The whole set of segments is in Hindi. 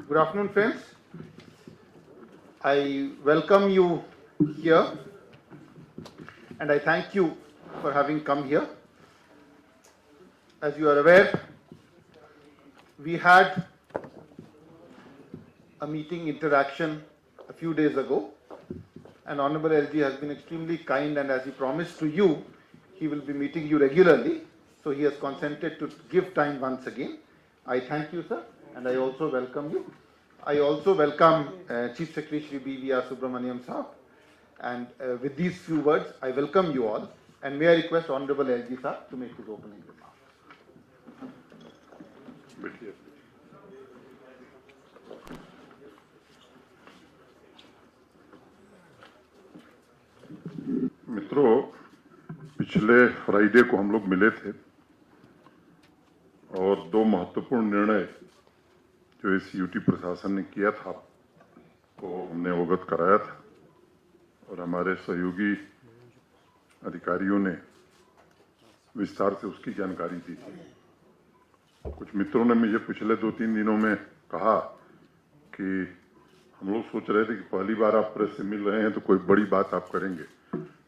Good afternoon, friends. I welcome you here and I thank you for having come here. As you are aware, we had a meeting interaction a few days ago, and Honorable LG has been extremely kind, and as he promised to you, he will be meeting you regularly. So he has consented to give time once again. I thank you, sir, and I also welcome you. I also welcome Chief Secretary Shri B.V.R. Subramaniam Saab, and with these few words, I welcome you all, and may I request Honorable LG Saab to make his opening remarks. मित्रों, पिछले फ्राइडे को हम लोग मिले थे और दो महत्वपूर्ण निर्णय जो इस यूटी प्रशासन ने किया था वो हमने अवगत कराया था और हमारे सहयोगी अधिकारियों ने विस्तार से उसकी जानकारी दी थी। कुछ मित्रों ने मुझे पिछले 2-3 दिनों में कहा कि हम लोग सोच रहे थे कि पहली बार आप प्रेस से मिल रहे हैं तो कोई बड़ी बात आप करेंगे,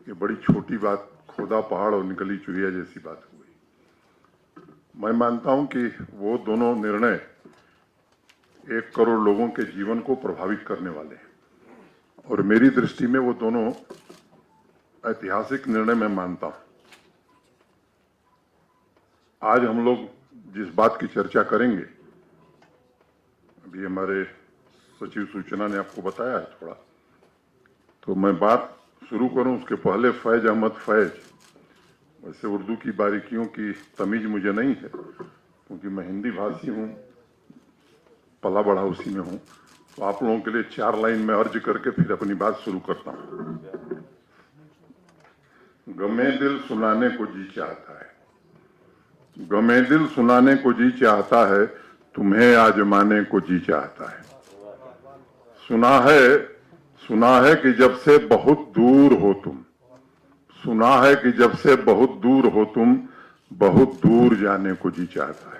ये बड़ी छोटी बात, खोदा पहाड़ और निकली चुहिया जैसी बात हो गई। मैं मानता हूं कि वो दोनों निर्णय 1 करोड़ लोगों के जीवन को प्रभावित करने वाले हैं और मेरी दृष्टि में वो दोनों ऐतिहासिक निर्णय मैं मानता हूं। आज हम लोग जिस बात की चर्चा करेंगे, अभी हमारे सचिव सूचना ने आपको बताया है थोड़ा, तो मैं बात शुरू करूं उसके पहले फैज अहमद फैज, वैसे उर्दू की बारीकियों की तमीज मुझे नहीं है क्योंकि मैं हिंदी भाषी हूं, पला बढ़ा उसी में हूं, तो आप लोगों के लिए 4 लाइन में अर्ज करके फिर अपनी बात शुरू करता हूं। गमे दिल सुनाने को जी चाहता है, गमे दिल सुनाने को जी चाहता है, तुम्हें आजमाने को जी चाहता है। सुना है कि जब से बहुत दूर हो तुम, सुना है कि जब से बहुत दूर हो तुम, बहुत दूर जाने को जी चाहता है।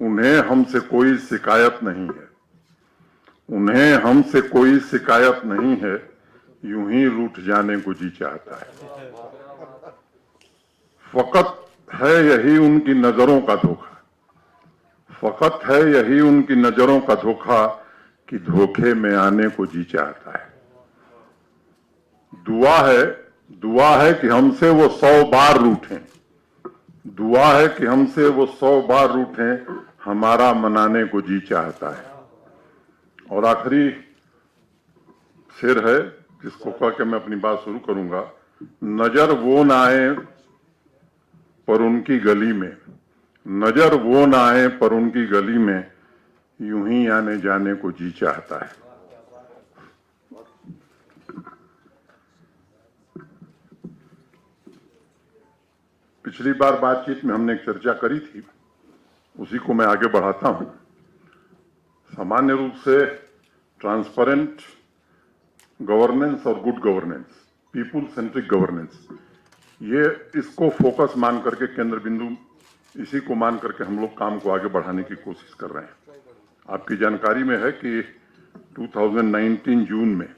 उन्हें हमसे कोई शिकायत नहीं है, उन्हें हमसे कोई शिकायत नहीं है, यूं ही रूठ जाने को जी चाहता है। फकत है यही उनकी नजरों का धोखा, फकत है यही उनकी नजरों का धोखा कि धोखे में आने को जी चाहता है। दुआ है कि हमसे वो 100 बार रूठें, दुआ है कि हमसे वो 100 बार रूठें, हमारा मनाने को जी चाहता है। और आखिरी शेर है जिसको कह के मैं अपनी बात शुरू करूंगा। नजर वो ना आए पर उनकी गली में, नजर वो ना आए पर उनकी गली में, यूं ही आने जाने को जी चाहता है। पिछली बार बातचीत में हमने एक चर्चा करी थी, उसी को मैं आगे बढ़ाता हूं। सामान्य रूप से ट्रांसपेरेंट गवर्नेंस और good governance, people centric governance, ये इसको फोकस मान करके, केंद्र बिंदु इसी को मान करके हम लोग काम को आगे बढ़ाने की कोशिश कर रहे हैं। आपकी जानकारी में है कि 2019 जून में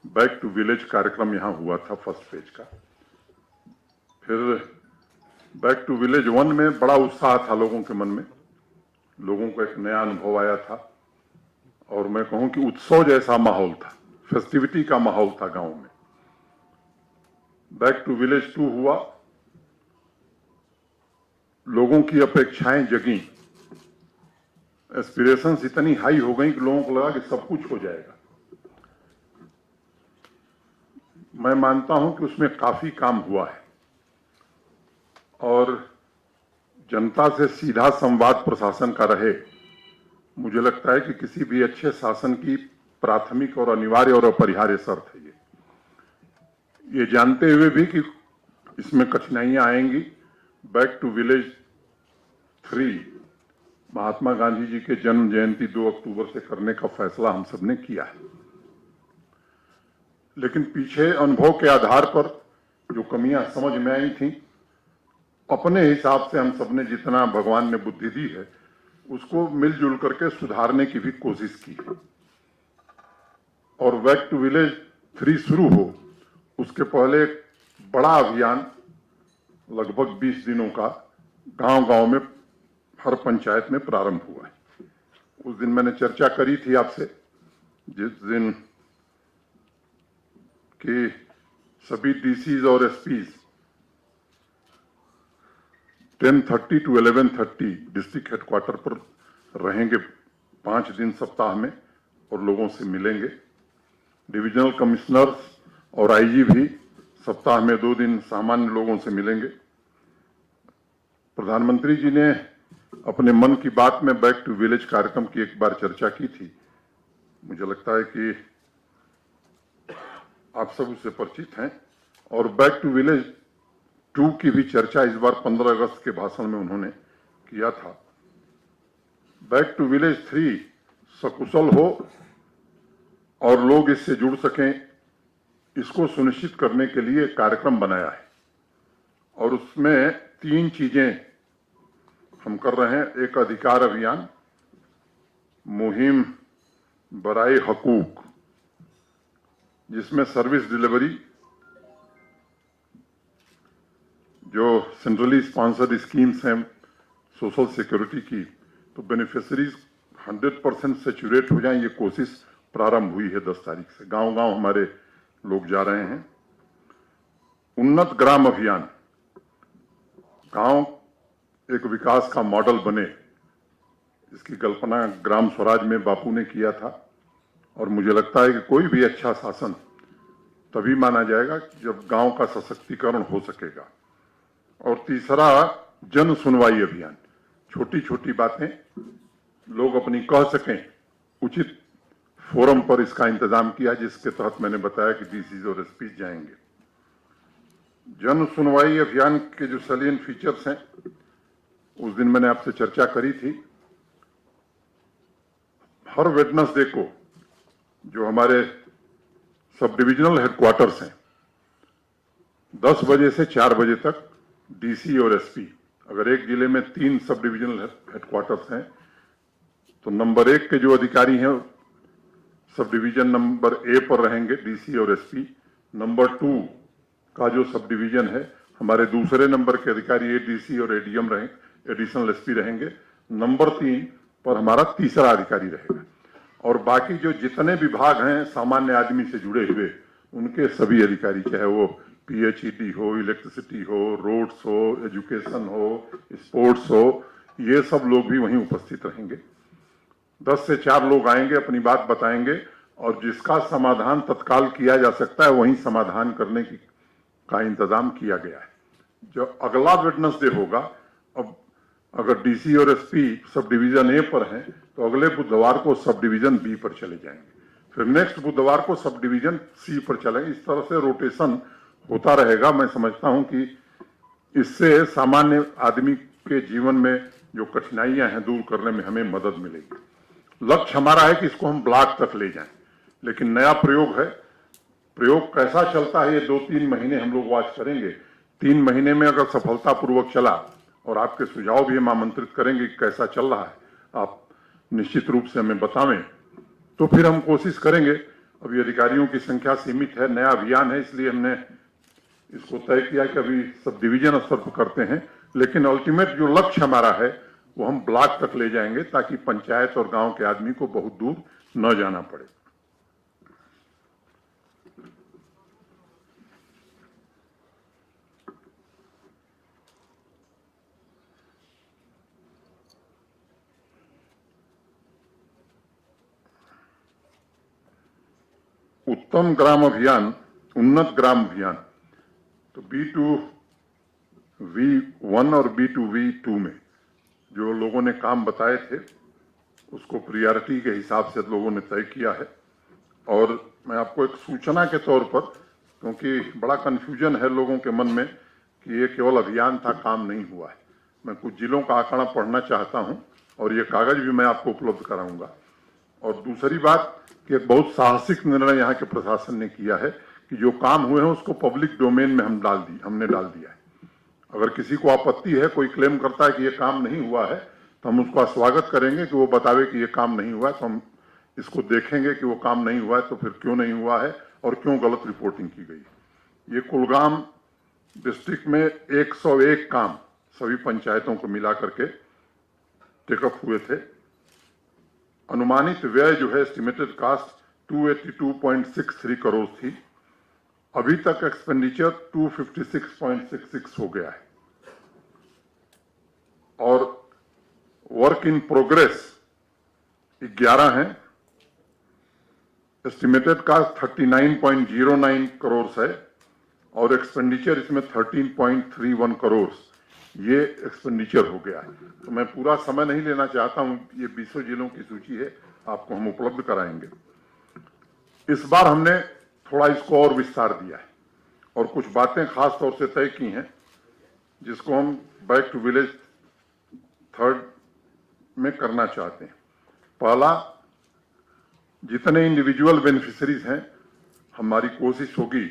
बैक टू विलेज कार्यक्रम यहां हुआ था, फर्स्ट फेज का। फिर बैक टू विलेज 1 में बड़ा उत्साह था लोगों के मन में, लोगों को एक नया अनुभव आया था और मैं कहूं कि उत्सव जैसा माहौल था, फेस्टिविटी का माहौल था गांव में। बैक टू विलेज 2 हुआ, लोगों की अपेक्षाएं जगी, एस्पिरेशंस इतनी हाई हो गई कि लोगों को लगा कि सब कुछ हो जाएगा। मैं मानता हूं कि उसमें काफी काम हुआ है और जनता से सीधा संवाद प्रशासन का रहे, मुझे लगता है कि किसी भी अच्छे शासन की प्राथमिक और अनिवार्य और अपरिहार्य शर्त है। ये जानते हुए भी कि इसमें कठिनाइयां आएंगी, back to village 3 Mahatma Gandhi ji के जन्म जयंती 2 अक्टूबर से करने का फैसला हम सबने किया है। लेकिन पीछे अनुभव के आधार पर जो कमियां समझ में आई थी, अपने हिसाब से हम सबने जितना भगवान ने बुद्धि दी है उसको मिलजुल करके सुधारने की भी कोशिश की है। और बैक टू विलेज 3 शुरू हो उसके पहले एक बड़ा अभियान लगभग 20 दिनों का गांव-गांव में हर पंचायत में प्रारंभ हुआ है। उस दिन मैंने चर्चा करी थी आपसे, जिस दिन कि सभी डीसीज और एसपीज 10:30 to 11:30 डिस्ट्रिक्ट हेडक्वार्टर पर रहेंगे 5 दिन सप्ताह में और लोगों से मिलेंगे। डिविजनल कमिश्नर्स और आईजी भी सप्ताह में 2 दिन सामान्य लोगों से मिलेंगे। प्रधानमंत्री जी ने अपने मन की बात में बैक टू विलेज कार्यक्रम की एक बार चर्चा की थी। मुझे लगता है कि आप सब उससे परिचित हैं और बैक टू विलेज 2 की भी चर्चा इस बार 15 अगस्त के भाषण में उन्होंने किया था। बैक टू विलेज 3 सकुशल हो और लोग इससे जुड़ सकें, इसको सुनिश्चित करने के लिए कार्यक्रम बनाया है और उसमें 3 चीजें हम कर रहे हैं। एक अधिकार अभियान, मुहिम बराए हकूक, जिसमें सर्विस डिलीवरी जो सेंट्रली स्पॉन्सर्ड स्कीम्स हैं सोशल सिक्योरिटी की, तो बेनिफिशरीज 100% सेचुरेट हो जाएं, ये कोशिश प्रारंभ हुई है 10 तारीख से। गांव-गांव हमारे लोग जा रहे हैं। उन्नत ग्राम अभियान, गांव एक विकास का मॉडल बने, इसकी कल्पना ग्राम स्वराज में बापू ने किया था और मुझे लगता है कि कोई भी अच्छा शासन तभी माना जाएगा जब गांव का सशक्तिकरण हो सकेगा। और तीसरा, जन सुनवाई अभियान, छोटी छोटी बातें लोग अपनी कह सकें, उचित फोरम पर इसका इंतजाम किया, जिसके तहत मैंने बताया कि डीसीज और एसपी जाएंगे। जन सुनवाई अभियान के जो सैलिएंट फीचर्स हैं, उस दिन मैंने आपसे चर्चा करी थी। हर वेडनेसडे को जो हमारे सब डिविजनल हेडक्वार्टर्स हैं, 10 बजे से 4 बजे तक डीसी और एसपी, अगर एक जिले में 3 सब डिविजनल हेडक्वार्टर्स हैं तो नंबर 1 के जो अधिकारी हैं सब डिवीजन नंबर ए पर रहेंगे, डीसी और एसपी। नंबर 2 का जो सब डिवीजन है, हमारे दूसरे नंबर के अधिकारी एडीसी और एडीएम रहेंगे, एडिशनल एसपी रहेंगे। नंबर 3 पर हमारा तीसरा अधिकारी रहेगा और बाकी जो जितने विभाग हैं सामान्य आदमी से जुड़े हुए, उनके सभी अधिकारी, चाहे वो पीएचईडी हो, इलेक्ट्रिसिटी हो, रोड्स हो, एजुकेशन हो, स्पोर्ट्स हो, ये सब लोग भी वहीं उपस्थित रहेंगे। 10 से 4 लोग आएंगे, अपनी बात बताएंगे और जिसका समाधान तत्काल किया जा सकता है वहीं समाधान करने का इंतजाम किया गया है। जो अगला वेडनेसडे होगा, अब अगर डीसी और एसपी सब डिवीजन ए पर हैं तो अगले बुधवार को सब डिवीजन बी पर चले जाएंगे, फिर नेक्स्ट बुधवार को सब डिवीजन सी पर चलेंगे। इस तरह से रोटेशन होता रहेगा। मैं समझता हूं कि इससे सामान्य आदमी के जीवन में जो कठिनाइयां हैं दूर करने में हमें मदद मिलेगी। लक्ष्य हमारा है कि इसको हम ब्लॉक तक ले जाएं, लेकिन नया प्रयोग है। प्रयोग कैसा चलता है ये 2-3 महीने हम लोग वॉच करेंगे। 3 महीने में अगर सफलतापूर्वक चला, और आपके सुझाव भी हम आमंत्रित करेंगे कि कैसा चल रहा है, आप निश्चित रूप से हमें बतावें, तो फिर हम कोशिश करेंगे। अभी अधिकारियों की संख्या सीमित है, नया अभियान है, इसलिए हमने इसको तय किया कि अभी सब डिवीजन स्तर पर करते हैं, लेकिन अल्टीमेट जो लक्ष्य हमारा है वो हम ब्लॉक तक ले जाएंगे ताकि पंचायत और गांव के आदमी को बहुत दूर न जाना पड़े। उत्तम ग्राम अभियान, उन्नत ग्राम अभियान, तो B2V1 और B2V2 में जो लोगों ने काम बताए थे उसको प्रियॉरिटी के हिसाब से लोगों ने तय किया है। और मैं आपको एक सूचना के तौर पर, क्योंकि बड़ा कन्फ्यूजन है लोगों के मन में कि ये केवल अभियान था, काम नहीं हुआ है, मैं कुछ जिलों का आंकड़ा पढ़ना चाहता हूं और ये कागज भी मैं आपको उपलब्ध कराऊंगा। और दूसरी बात कि एक बहुत साहसिक निर्णय यहाँ के प्रशासन ने किया है कि जो काम हुए हैं उसको पब्लिक डोमेन में हमने डाल दिया है। अगर किसी को आपत्ति है, कोई क्लेम करता है कि ये काम नहीं हुआ है, तो हम उसका स्वागत करेंगे कि वो बतावे कि ये काम नहीं हुआ, तो हम इसको देखेंगे कि वो काम नहीं हुआ है तो फिर क्यों नहीं हुआ है और क्यों गलत रिपोर्टिंग की गई। ये कुलगाम डिस्ट्रिक्ट में 101 काम सभी पंचायतों को मिला करके टेकअप हुए थे। अनुमानित व्यय जो है एस्टिमेटेड कास्ट 282.63 करोड़ थी। अभी तक एक्सपेंडिचर 256.66 हो गया है और वर्क इन प्रोग्रेस 11 है। एस्टिमेटेड कास्ट 39.09 करोड़ है और एक्सपेंडिचर इसमें 13.31 करोड़ ये एक्सपेंडिचर हो गया है। तो मैं पूरा समय नहीं लेना चाहता हूं, ये 20 जिलों की सूची है, आपको हम उपलब्ध कराएंगे। इस बार हमने थोड़ा इसको और विस्तार दिया है और कुछ बातें खास तौर से तय की हैं जिसको हम बैक टू विलेज 3rd में करना चाहते हैं। पहला, जितने इंडिविजुअल बेनिफिशियरीज हैं, हमारी कोशिश होगी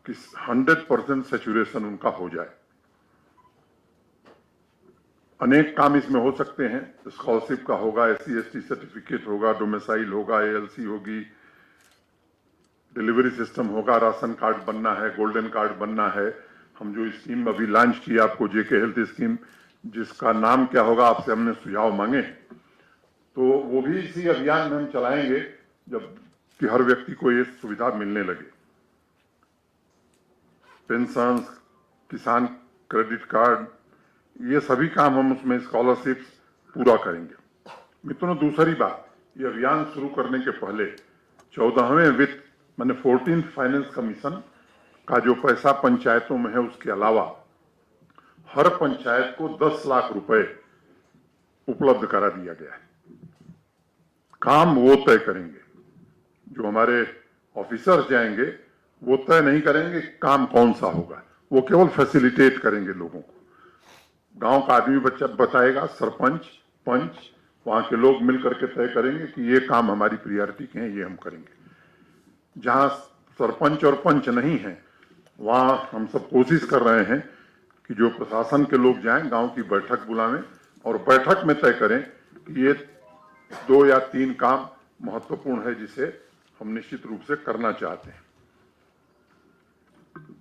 कि 100% सैचुरेशन उनका हो जाए। अनेक काम इसमें हो सकते हैं, स्कॉलरशिप का होगा, SC/ST सर्टिफिकेट होगा, डोमिसाइल होगा, ALC होगी, डिलीवरी सिस्टम होगा, राशन कार्ड बनना है, गोल्डन कार्ड बनना है। हम जो स्कीम अभी लॉन्च की आपको, JK हेल्थ स्कीम, जिसका नाम क्या होगा आपसे हमने सुझाव मांगे, तो वो भी इसी अभियान में हम चलाएंगे जब कि हर व्यक्ति को ये सुविधा मिलने लगे। पेंशन, किसान क्रेडिट कार्ड, ये सभी काम हम उसमें स्कॉलरशिप्स पूरा करेंगे। मित्रों, दूसरी बात, ये अभियान शुरू करने के पहले 14वें वित्त माने 14th फाइनेंस कमीशन का जो पैसा पंचायतों में है, उसके अलावा हर पंचायत को 10 लाख रुपए उपलब्ध करा दिया गया है। काम वो तय करेंगे, जो हमारे ऑफिसर्स जाएंगे वो तय नहीं करेंगे काम कौन सा होगा, वो केवल फैसिलिटेट करेंगे लोगों को। गांव का आदमी बताएगा, सरपंच, पंच, वहां के लोग मिलकर के तय करेंगे कि ये काम हमारी प्रायोरिटी के हैं, ये हम करेंगे। जहां सरपंच और पंच नहीं है, वहां हम सब कोशिश कर रहे हैं कि जो प्रशासन के लोग जाएं, गांव की बैठक बुलावें और बैठक में तय करें कि ये 2 या 3 काम महत्वपूर्ण है जिसे हम निश्चित रूप से करना चाहते हैं।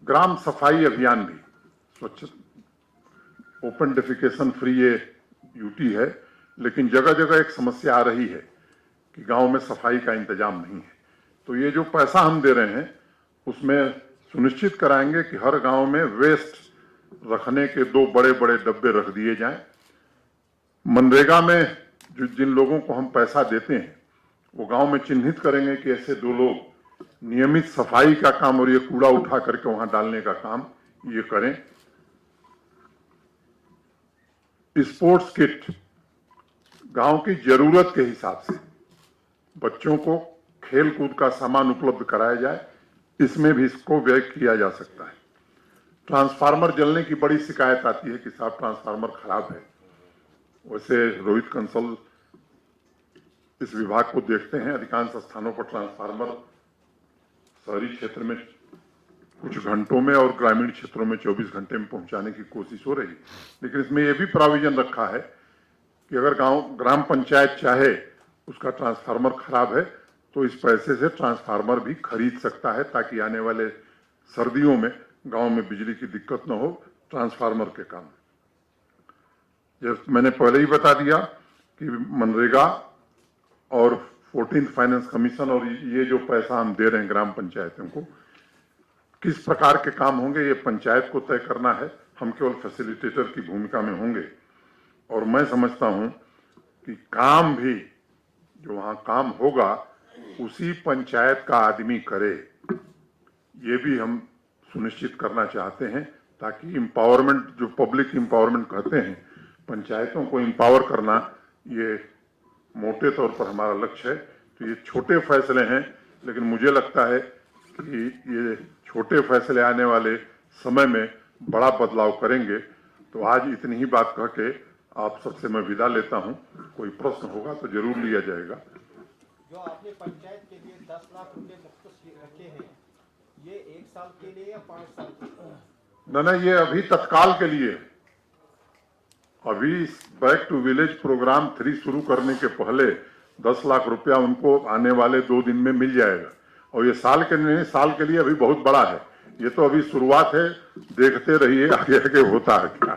ग्राम सफाई अभियान भी, स्वच्छ ओपन डेफिकेशन फ्री ये यूटी है, लेकिन जगह जगह एक समस्या आ रही है कि गांव में सफाई का इंतजाम नहीं है। तो ये जो पैसा हम दे रहे हैं उसमें सुनिश्चित कराएंगे कि हर गांव में वेस्ट रखने के 2 बड़े बड़े डब्बे रख दिए जाएं। मनरेगा में जो जिन लोगों को हम पैसा देते हैं वो गांव में चिन्हित करेंगे कि ऐसे 2 लोग नियमित सफाई का काम और ये कूड़ा उठा करके वहां डालने का काम ये करें। स्पोर्ट्स किट गांव की जरूरत के हिसाब से बच्चों को खेल कूद का सामान उपलब्ध कराया जाए, इसमें भी इसको व्यय किया जा सकता है। ट्रांसफार्मर जलने की बड़ी शिकायत आती है कि साहब ट्रांसफार्मर खराब है। वैसे रोहित कंसल इस विभाग को देखते हैं, अधिकांश स्थानों पर ट्रांसफार्मर शहरी क्षेत्र में कुछ घंटों में और ग्रामीण क्षेत्रों में 24 घंटे में पहुंचाने की कोशिश हो रही है। लेकिन इसमें यह भी प्रोविजन रखा है कि अगर ग्राम पंचायत चाहे उसका ट्रांसफार्मर खराब है तो इस पैसे से ट्रांसफार्मर भी खरीद सकता है, ताकि आने वाले सर्दियों में गांव में बिजली की दिक्कत न हो ट्रांसफार्मर के काम। जैसे मैंने पहले ही बता दिया कि मनरेगा और 14th फाइनेंस कमीशन और ये जो पैसा हम दे रहे हैं ग्राम पंचायतों को, किस प्रकार के काम होंगे ये पंचायत को तय करना है। हम केवल फैसिलिटेटर की भूमिका में होंगे और मैं समझता हूं कि काम भी जो वहां काम होगा उसी पंचायत का आदमी करे, ये भी हम सुनिश्चित करना चाहते हैं, ताकि एम्पावरमेंट, जो पब्लिक एम्पावरमेंट कहते हैं, पंचायतों को एम्पावर करना, ये मोटे तौर पर हमारा लक्ष्य है। तो ये छोटे फैसले हैं, लेकिन मुझे लगता है कि ये छोटे फैसले आने वाले समय में बड़ा बदलाव करेंगे। तो आज इतनी ही बात कह के आप सबसे मैं विदा लेता हूं। कोई प्रश्न होगा तो जरूर लिया जाएगा। जो आपने पंचायत के लिए 10 लाख रुपए मुफ्त रखे हैं, ये 1 साल के लिए या 5 साल के लिए? ना, ये अभी तत्काल के लिए। अभी बैक टू विलेज प्रोग्राम 3 शुरू करने के पहले 10 लाख रुपया उनको आने वाले 2 दिन में मिल जाएगा। और ये साल के नहीं, साल के लिए अभी बहुत बड़ा है। ये तो अभी शुरुआत है, देखते रहिए आगे आगे होता है क्या।